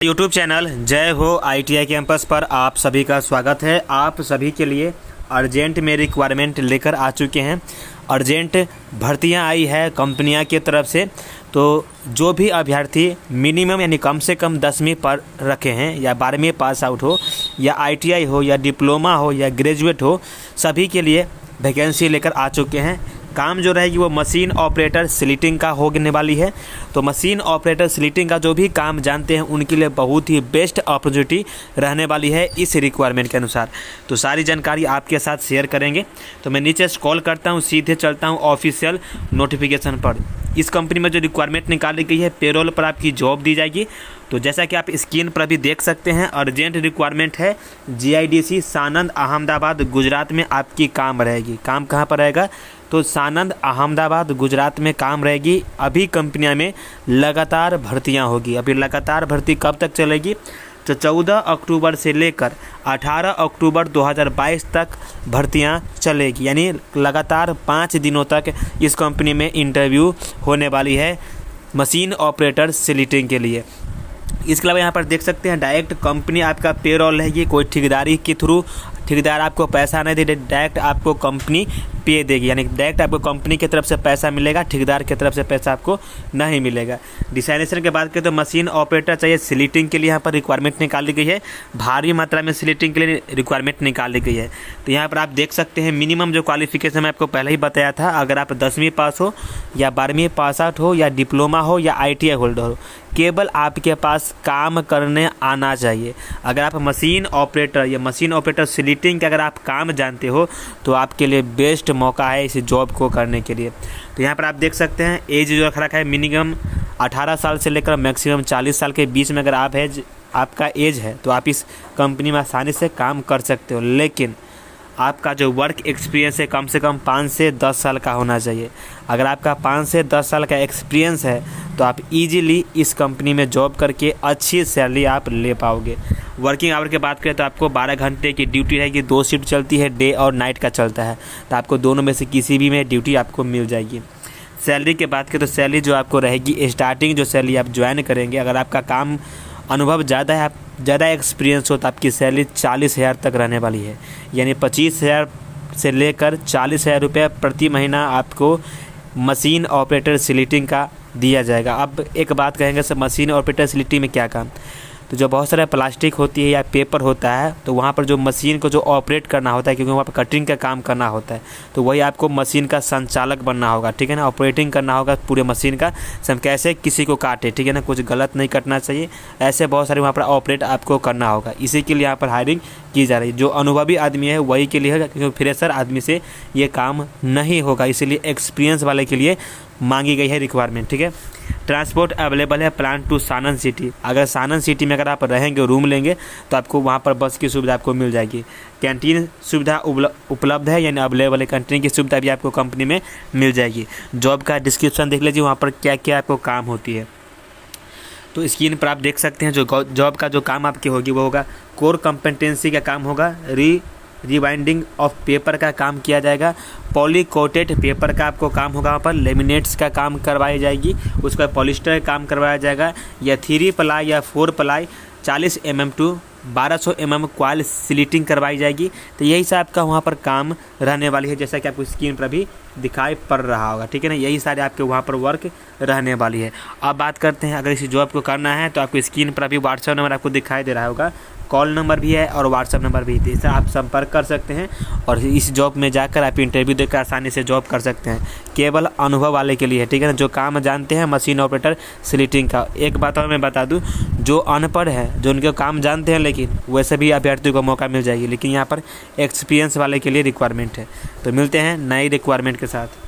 YouTube channel जय हो ITI campus पर आप सभी का स्वागत है। आप सभी के लिए अर्जेंट में रिक्वायरमेंट लेकर आ चुके हैं। अर्जेंट भर्तियां आई है कंपनियां की तरफ से। तो जो भी अभ्यर्थी मिनिमम यानी कम से कम 10वीं पर रखे हैं या 12वीं पास आउट हो या ITI हो या डिप्लोमा हो या ग्रेजुएट हो, सभी के लिए वैकेंसी लेकर आ चुके हैं। काम जो रहेगी वो मशीन ऑपरेटर स्लिटिंग का होने वाली है। तो मशीन ऑपरेटर स्लिटिंग का जो भी काम जानते हैं उनके लिए बहुत ही बेस्ट अपॉर्चुनिटी रहने वाली है इस रिक्वायरमेंट के अनुसार। तो सारी जानकारी आपके साथ शेयर करेंगे। तो मैं नीचे स्क्रॉल करता हूँ, सीधे चलता हूँ ऑफिशियल नोटिफिकेशन पर। इस कंपनी में जो रिक्वायरमेंट निकाली गई है, पेरोल पर आपकी जॉब दी जाएगी। तो जैसा कि आप स्क्रीन पर भी देख सकते हैं, अर्जेंट रिक्वायरमेंट है। GIDC सानंद अहमदाबाद गुजरात में आपकी काम रहेगी। काम कहाँ पर रहेगा? तो सानंद अहमदाबाद गुजरात में काम रहेगी। अभी कंपनियां में लगातार भर्तियां होगी। अभी लगातार भर्ती कब तक चलेगी? तो 14 अक्टूबर से लेकर 18 अक्टूबर 2022 तक भर्तियां चलेगी। यानी लगातार 5 दिनों तक इस कंपनी में इंटरव्यू होने वाली है मशीन ऑपरेटर स्लिटिंग के लिए। इसके अलावा यहाँ पर देख सकते हैं डायरेक्ट कंपनी आपका पेरोल रहेगी। कोई ठेकेदारी के थ्रू ठेकेदार आपको पैसा नहीं दे, डायरेक्ट आपको कंपनी पे देगी। यानी डायरेक्ट आपको कंपनी की तरफ से पैसा मिलेगा, ठेकेदार की तरफ से पैसा आपको नहीं मिलेगा। डिसाइनेशन के बाद करें तो मशीन ऑपरेटर चाहिए स्लिटिंग के लिए। यहाँ पर रिक्वायरमेंट निकाली गई है। भारी मात्रा में स्लिटिंग के लिए रिक्वायरमेंट निकाली गई है। तो यहाँ पर आप देख सकते हैं मिनिमम जो क्वालिफिकेशन मैं आपको पहले ही बताया था, अगर आप 10वीं पास हो या 12वीं पास आउट हो या डिप्लोमा हो या ITI होल्डर हो, केवल आपके पास काम करने आना चाहिए। अगर आप मशीन ऑपरेटर या मशीन ऑपरेटर स्लिटिंग के अगर आप काम जानते हो तो आपके लिए बेस्ट मौका है इस जॉब को करने के लिए। तो यहाँ पर आप देख सकते हैं एज जो रखा है मिनिमम 18 साल से लेकर मैक्सिमम 40 साल के बीच में अगर आपका एज है तो आप इस कंपनी में आसानी से काम कर सकते हो। लेकिन आपका जो वर्क एक्सपीरियंस है कम से कम 5 से 10 साल का होना चाहिए। अगर आपका 5 से 10 साल का एक्सपीरियंस है तो आप इजीली इस कंपनी में जॉब करके अच्छी सैलरी आप ले पाओगे। वर्किंग आवर की बात करें तो आपको 12 घंटे की ड्यूटी रहेगी। 2 शिफ्ट चलती है, डे और नाइट का चलता है। तो आपको दोनों में से किसी भी में ड्यूटी आपको मिल जाएगी। सैलरी की बात करें तो सैलरी जो आपको रहेगी, स्टार्टिंग जो सैलरी आप ज्वाइन करेंगे, अगर आपका काम अनुभव ज़्यादा है, आप ज़्यादा एक्सपीरियंस हो, तो आपकी सैलरी 40,000 तक रहने वाली है। यानी 25,000 से लेकर 40,000 रुपये प्रति महीना आपको मशीन ऑपरेटर स्लिटिंग का दिया जाएगा। अब एक बात कहेंगे सर, मशीन ऑपरेटर स्लिटिंग में क्या काम? तो जो बहुत सारा प्लास्टिक होती है या पेपर होता है, तो वहाँ पर जो मशीन को जो ऑपरेट करना होता है, क्योंकि वहाँ पर कटिंग का काम करना होता है, तो वही आपको मशीन का संचालक बनना होगा। ठीक है ना, ऑपरेटिंग करना होगा पूरे मशीन का, सब कैसे किसी को काटे, ठीक है ना, कुछ गलत नहीं करना चाहिए। ऐसे बहुत सारे वहाँ पर ऑपरेट आपको करना होगा। इसी के लिए यहाँ पर हायरिंग की जा रही है। जो अनुभवी आदमी है वही के लिए है, क्योंकि फ्रेशर आदमी से ये काम नहीं होगा। इसीलिए एक्सपीरियंस वाले के लिए मांगी गई है रिक्वायरमेंट। ठीक है, ट्रांसपोर्ट अवेलेबल है प्लान टू सानंद सिटी। अगर सानंद सिटी में अगर आप रहेंगे, रूम लेंगे, तो आपको वहाँ पर बस की सुविधा आपको मिल जाएगी। कैंटीन सुविधा उपलब्ध है, यानी अवेलेबल है। कैंटीन की सुविधा भी आपको कंपनी में मिल जाएगी। जॉब का डिस्क्रिप्शन देख लीजिए, वहाँ पर क्या क्या आपको काम होती है। तो स्क्रीन पर आप देख सकते हैं जो जॉब का जो काम आपकी होगी वो होगा कोर कॉम्पिटेंसी का काम होगा। रिवाइंडिंग ऑफ पेपर का काम किया जाएगा। पॉलीकोटेड पेपर का आपको काम होगा। वहाँ पर लेमिनेट्स का काम करवाई जाएगी। उसका पॉलिस्टर का काम करवाया जाएगा। या 3 प्लाई या 4 ply 40 mm to 1200 mm coil slitting करवाई जाएगी। तो यही सब आपका वहाँ पर काम रहने वाली है, जैसा कि आपको स्क्रीन पर भी दिखाई पड़ रहा होगा। ठीक है ना, यही सारे आपके वहाँ पर वर्क रहने वाली है। अब बात करते हैं, अगर इस जॉब को करना है तो आपको स्क्रीन पर अभी व्हाट्सएप नंबर आपको दिखाई दे रहा होगा। कॉल नंबर भी है और व्हाट्सएप नंबर भी है, इससे आप संपर्क कर सकते हैं और इस जॉब में जाकर आप इंटरव्यू देकर आसानी से जॉब कर सकते हैं। केवल अनुभव वाले के लिए है। ठीक है ना, जो काम जानते हैं मशीन ऑपरेटर स्लिटिंग का। एक बात और मैं बता दूं, जो अनपढ़ है, जो उनके काम जानते हैं, लेकिन वैसे भी अभ्यर्थियों को मौका मिल जाएगी। लेकिन यहाँ पर एक्सपीरियंस वाले के लिए रिक्वायरमेंट है। तो मिलते हैं नई रिक्वायरमेंट के साथ।